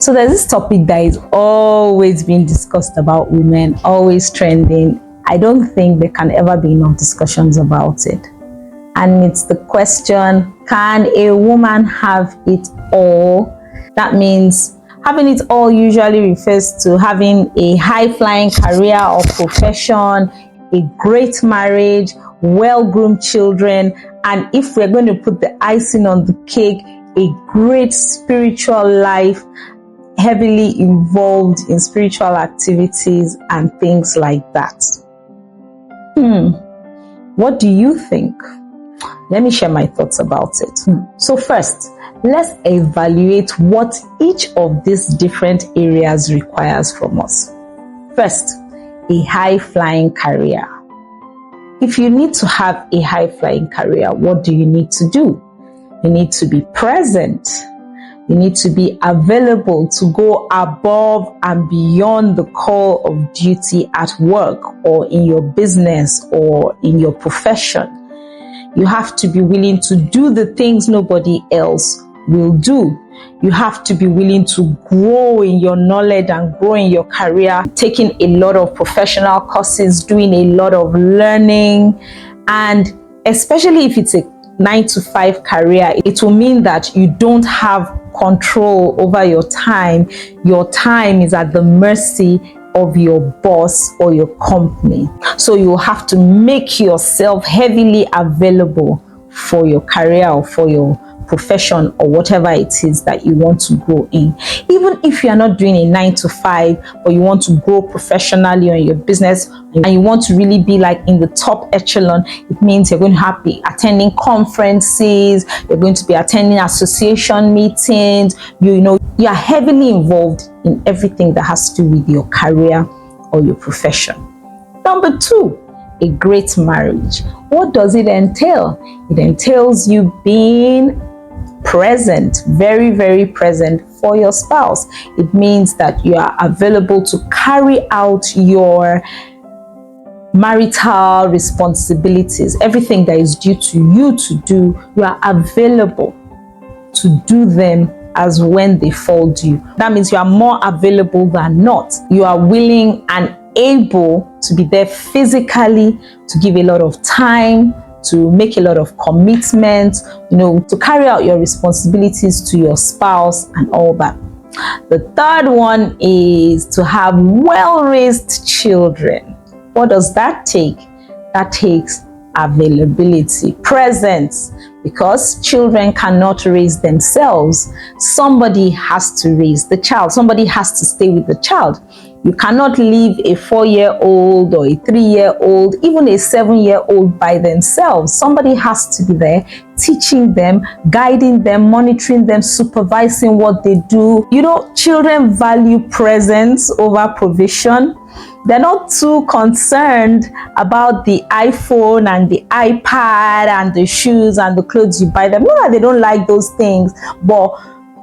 So there's this topic that is always being discussed about women, always trending. I don't think there can ever be enough discussions about it. And it's the question, can a woman have it all? That means having it all usually refers to having a high-flying career or profession, a great marriage, well-groomed children, and if we're going to put the icing on the cake, a great spiritual life, heavily involved in spiritual activities and things like that. What do you think? Let me share my thoughts about it. So first, let's evaluate what each of these different areas requires from us. First, a high-flying career. If you need to have a high-flying career, what do you need to do? You need to be present. You need to be available to go above and beyond the call of duty at work or in your business or in your profession. You have to be willing to do the things nobody else will do. You have to be willing to grow in your knowledge and grow in your career, taking a lot of professional courses, doing a lot of learning, and especially if it's a 9-to-5 career, it will mean that you don't have control over your time. Your time is at the mercy of your boss or your company. So you will have to make yourself heavily available for your career or for your profession or whatever it is that you want to grow in. Even if you are not doing a 9-to-5, but you want to grow professionally on your business and you want to really be like in the top echelon, it means you're going to be attending conferences, you're going to be attending association meetings, you are heavily involved in everything that has to do with your career or your profession. Number 2, a great marriage. What does it entail? It entails you being present, very, very present for your spouse. It means that you are available to carry out your marital responsibilities, everything that is due to you to do, you are available to do them as when they fall due. That means you are more available than not. You are willing and able to be there physically, to give a lot of time, to make a lot of commitment, to carry out your responsibilities to your spouse and all that. The third one is to have well-raised children. What does that take? That takes availability, presence, because children cannot raise themselves. Somebody has to raise the child. Somebody has to stay with the child. You cannot leave a 4-year-old or a 3-year-old, even a 7-year-old by themselves. Somebody has to be there, teaching them, guiding them, monitoring them, supervising what they do. Children value presence over provision. They're not too concerned about the iPhone and the iPad and the shoes and the clothes you buy them. No, they don't like those things, but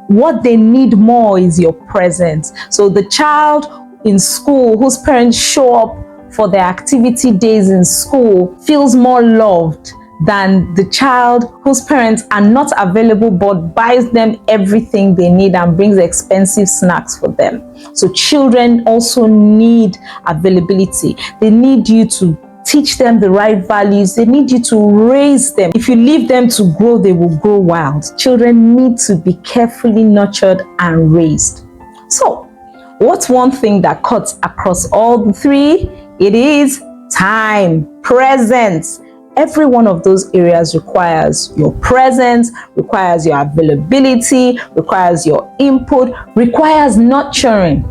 what they need more is your presence. So the child in school whose parents show up for their activity days in school feels more loved than the child whose parents are not available but buys them everything they need and brings expensive snacks for them. So children also need availability. They need you to teach them the right values. They need you to raise them. If you leave them to grow, they will grow wild. Children need to be carefully nurtured and raised. So what's one thing that cuts across all the three? It is time, presence. Every one of those areas requires your presence, requires your availability, requires your input, requires nurturing.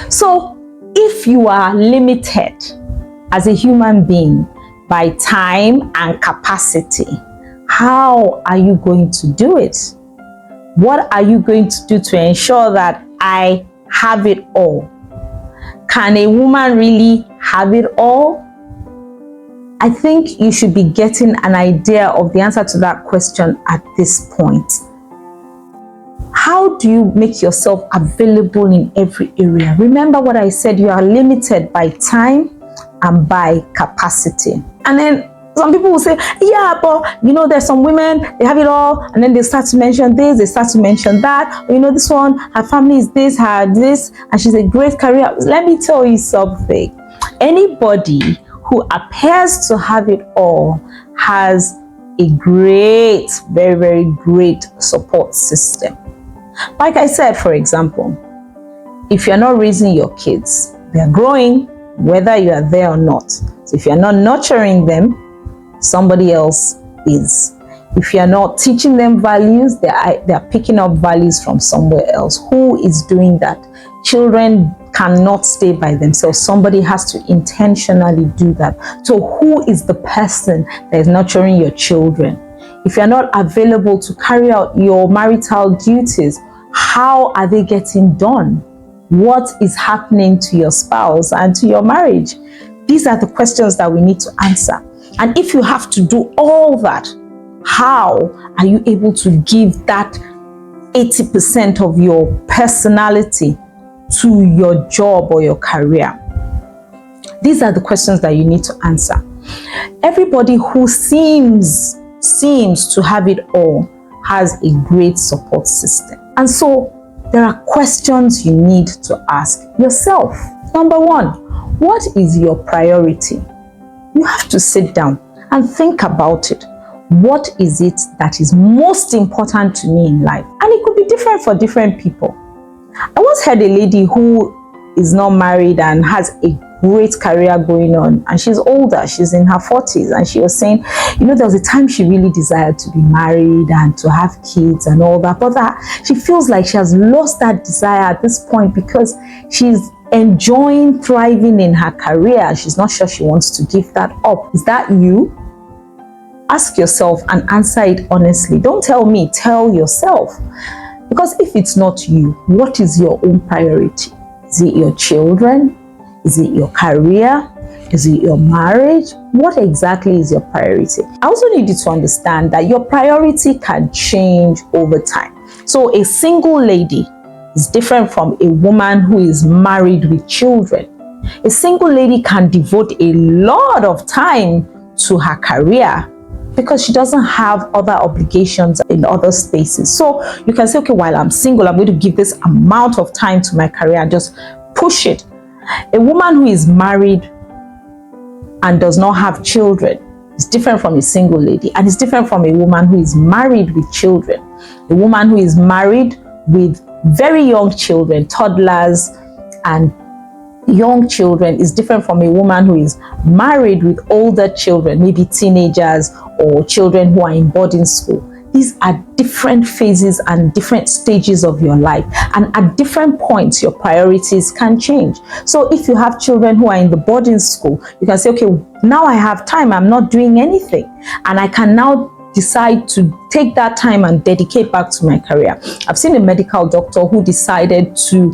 So if you are limited as a human being by time and capacity, how are you going to do it? What are you going to do to ensure that I have it all? Can a woman really have it all? I think you should be getting an idea of the answer to that question at this point. How do you make yourself available in every area? Remember what I said, you are limited by time and by capacity. And then Some people will say, yeah, but you know, there's some women, they have it all, and then they start to mention this, they start to mention that. You know, this one, her family is this, her this, and she's a great career. Let me tell you something. Anybody who appears to have it all has a great, very, very great support system. Like I said, for example, if you're not raising your kids, they're growing, whether you are there or not. So if you're not nurturing them, somebody else is. If you're not teaching them values, they're picking up values from somewhere else. Who is doing that? Children cannot stay by themselves. Somebody has to intentionally do that. So who is the person that is nurturing your children? If you're not available to carry out your marital duties, how are they getting done? What is happening to your spouse and to your marriage? These are the questions that we need to answer. And if you have to do all that, how are you able to give that 80% of your personality to your job or your career? These are the questions that you need to answer. Everybody who seems to have it all has a great support system. And so there are questions you need to ask yourself. Number one, what is your priority? You have to sit down and think about it. What is it that is most important to me in life? And it could be different for different people. I once heard a lady who is not married and has a great career going on, and she's older, she's in her 40s, and she was saying, you know, there was a time she really desired to be married and to have kids and all that, but that she feels like she has lost that desire at this point because she's enjoying thriving in her career. She's not sure she wants to give that up. Is that you? Ask yourself and answer it honestly. Don't tell me, tell yourself. Because if it's not you, what is your own priority? Is it your children? Is it your career? Is it your marriage? What exactly is your priority? I also need you to understand that your priority can change over time. So a single lady is different from a woman who is married with children. A single lady can devote a lot of time to her career because she doesn't have other obligations in other spaces. So you can say, okay, while I'm single, I'm going to give this amount of time to my career and just push it. A woman who is married and does not have children is different from a single lady, and it's different from a woman who is married with children. A woman who is married with very young children, toddlers and young children, is different from a woman who is married with older children, maybe teenagers or children who are in boarding school. These are different phases and different stages of your life, and at different points your priorities can change. So if you have children who are in the boarding school, you can say, okay, now I have time, I'm not doing anything, and I can now decide to take that time and dedicate back to my career. I've seen a medical doctor who decided to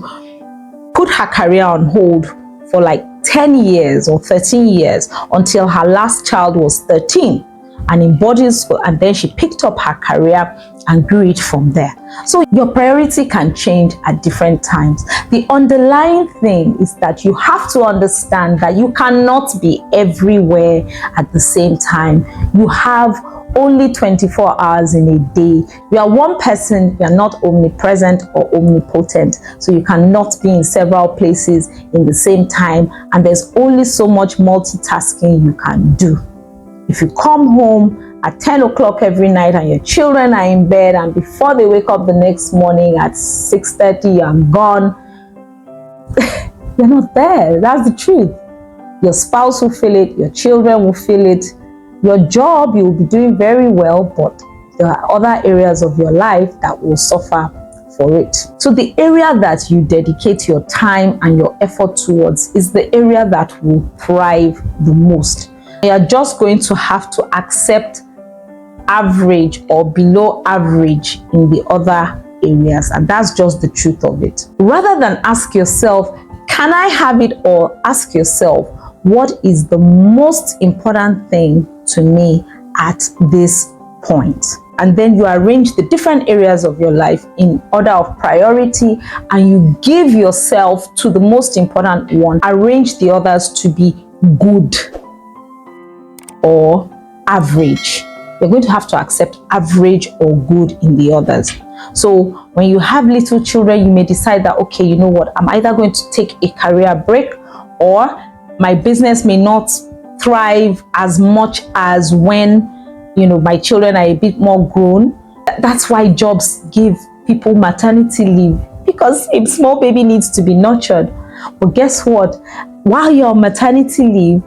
put her career on hold for like 10 years or 13 years until her last child was 13 and in boarding school, and then she picked up her career and grew it from there. So your priority can change at different times. The underlying thing is that you have to understand that you cannot be everywhere at the same time. You have only 24 hours in a day. You are one person, you are not omnipresent or omnipotent. So you cannot be in several places in the same time, and there's only so much multitasking you can do. If you come home at 10 o'clock every night and your children are in bed, and before they wake up the next morning at 6:30, you're gone, you're not there. That's the truth. Your spouse will feel it, your children will feel it. Your job, you'll be doing very well, but there are other areas of your life that will suffer for it. So the area that you dedicate your time and your effort towards is the area that will thrive the most. You're just going to have to accept average or below average in the other areas, and that's just the truth of it. Rather than ask yourself, can I have it all? Ask yourself, what is the most important thing to me at this point? And then you arrange the different areas of your life in order of priority, and you give yourself to the most important one. Arrange the others to be good or average. You're going to have to accept average or good in the others. So when you have little children, you may decide that, okay, you know what, I'm either going to take a career break, or my business may not thrive as much as when, you know, my children are a bit more grown. That's why jobs give people maternity leave, because a small baby needs to be nurtured. But guess what? While you're on maternity leave,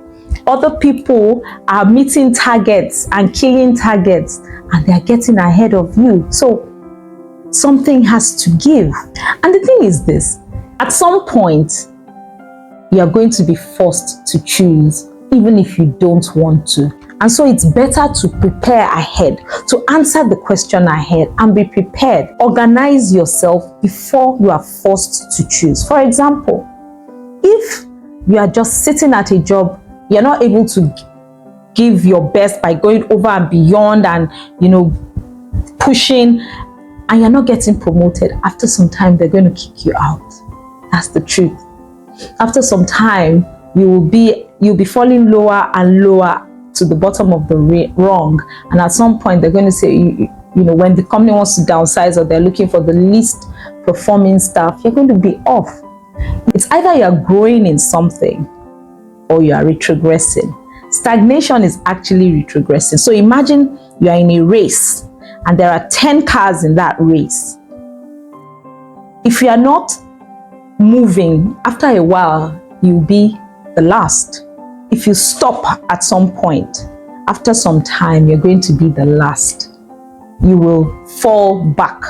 other people are meeting targets and killing targets, and they're getting ahead of you. So something has to give. And the thing is this, at some point, you are going to be forced to choose, even if you don't want to. And so it's better to prepare ahead, to answer the question ahead and be prepared. Organize yourself before you are forced to choose. For example, if you are just sitting at a job, you're not able to give your best by going over and beyond and, you know, pushing, and you're not getting promoted, after some time, they're going to kick you out. That's the truth. After some time, you'll be falling lower and lower to the bottom of the rung. And at some point, they're going to say, you know, when the company wants to downsize or they're looking for the least performing staff, you're going to be off. It's either you're growing in something or you are retrogressing. Stagnation is actually retrogressing. So imagine you are in a race and there are 10 cars in that race. If you are not moving, after a while, you'll be the last. If you stop at some point, after some time, you're going to be the last. You will fall back.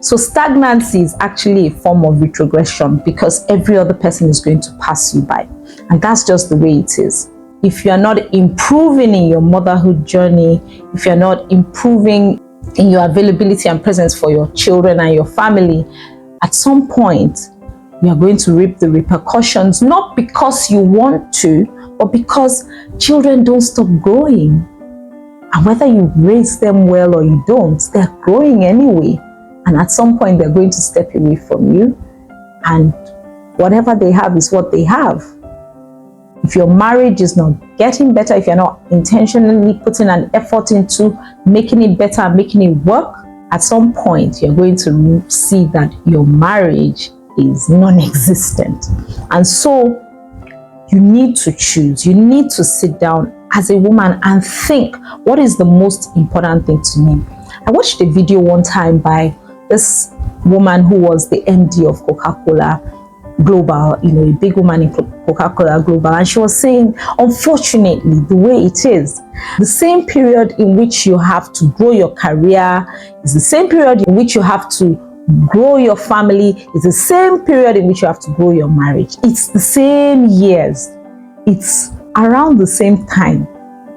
So stagnancy is actually a form of retrogression, because every other person is going to pass you by. And that's just the way it is. If you're not improving in your motherhood journey, if you're not improving in your availability and presence for your children and your family, at some point, you are going to reap the repercussions, not because you want to, but because children don't stop growing. And whether you raise them well or you don't, they're growing anyway. And at some point, they're going to step away from you. And whatever they have is what they have. If your marriage is not getting better, if you're not intentionally putting an effort into making it better and making it work, at some point, you're going to see that your marriage is non-existent. And so you need to choose. You need to sit down as a woman and think, what is the most important thing to me? I watched a video one time by this woman who was the MD of Coca-Cola Global, you know, a big woman in Coca-Cola Global, and she was saying, unfortunately, the way it is, the same period in which you have to grow your career is the same period in which you have to grow your family, is the same period in which you have to grow your marriage. It's the same years. It's around the same time,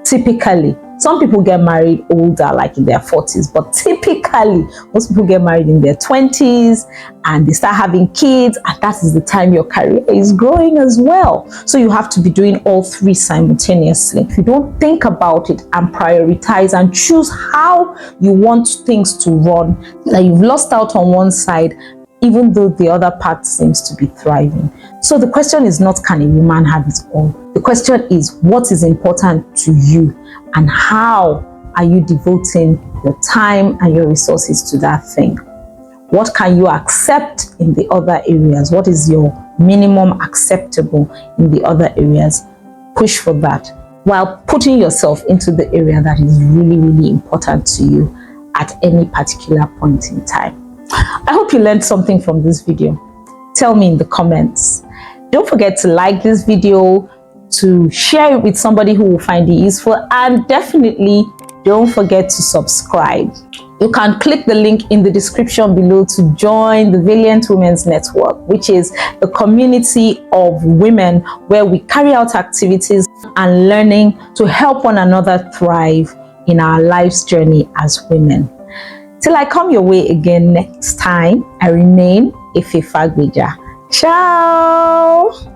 typically. Some people get married older, like in their 40s, but typically, most people get married in their 20s and they start having kids, and that is the time your career is growing as well. So you have to be doing all three simultaneously. If you don't think about it and prioritize and choose how you want things to run, that you've lost out on one side, even though the other part seems to be thriving. So the question is not, can a woman have it all? The question is, what is important to you, and how are you devoting your time and your resources to that thing? What can you accept in the other areas? What is your minimum acceptable in the other areas? Push for that while putting yourself into the area that is really, really important to you at any particular point in time. I hope you learned something from this video. Tell me in the comments. Don't forget to like this video, to share it with somebody who will find it useful, and definitely don't forget to subscribe. You can click the link in the description below to join the Valiant Women's Network, which is the community of women where we carry out activities and learning to help one another thrive in our life's journey as women. Till I come your way again next time, I remain Fagbeja. Ciao!